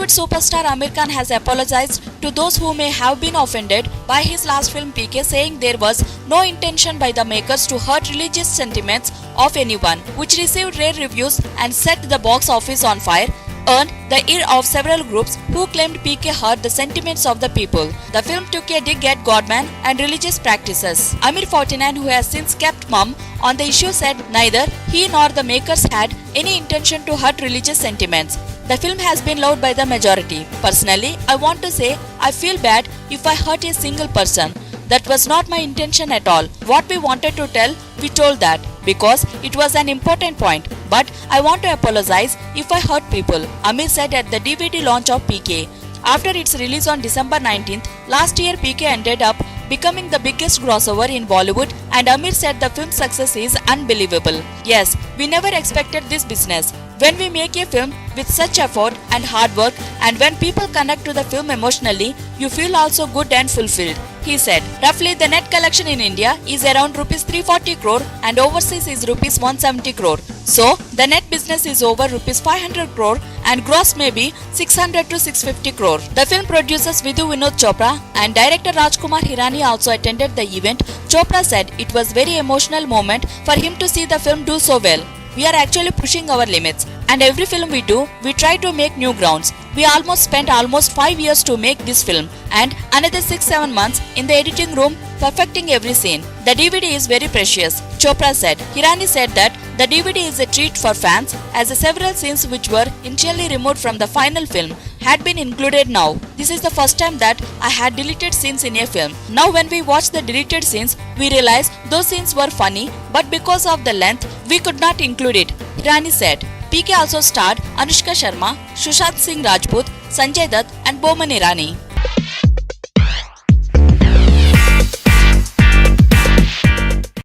Bollywood superstar Amir Khan has apologized to those who may have been offended by his last film PK, saying there was no intention by the makers to hurt religious sentiments of anyone, which received rave reviews and set the box office on fire, earned the ear of several groups who claimed PK hurt the sentiments of the people. The film took a dig at Godman and religious practices. Amir, 49, who has since kept mum on the issue, said neither he nor the makers had any intention to hurt religious sentiments. The film has been loved by the majority. Personally, I want to say I feel bad if I hurt a single person. That was not my intention at all. What we wanted to tell, we told that because it was an important point. But I want to apologize if I hurt people, Amir said at the DVD launch of PK. After its release on December 19th, last year PK ended up becoming the biggest grossover in Bollywood, and Amir said the film's success is unbelievable. Yes, we never expected this business. When we make a film with such effort and hard work, and when people connect to the film emotionally, you feel also good and fulfilled, he said. Roughly, the net collection in India is around Rs 340 crore and overseas is Rs 170 crore. So, the net business is over Rs 500 crore and gross may be 600 to 650 crore. The film producers Vidhu Vinod Chopra and director Rajkumar Hirani also attended the event. Chopra said it was very emotional moment for him to see the film do so well. We are actually pushing our limits, and every film we do, we try to make new grounds. We spent almost 5 years to make this film and another 6-7 months in the editing room perfecting every scene. The DVD is very precious, Chopra said. Hirani said that the DVD is a treat for fans as the several scenes which were initially removed from the final film had been included now. This is the first time that I had deleted scenes in a film. Now when we watch the deleted scenes, we realize those scenes were funny, but because of the length, we could not include it, Hirani said. PK also starred Anushka Sharma, Sushant Singh Rajput, Sanjay Dutt and Boman Irani.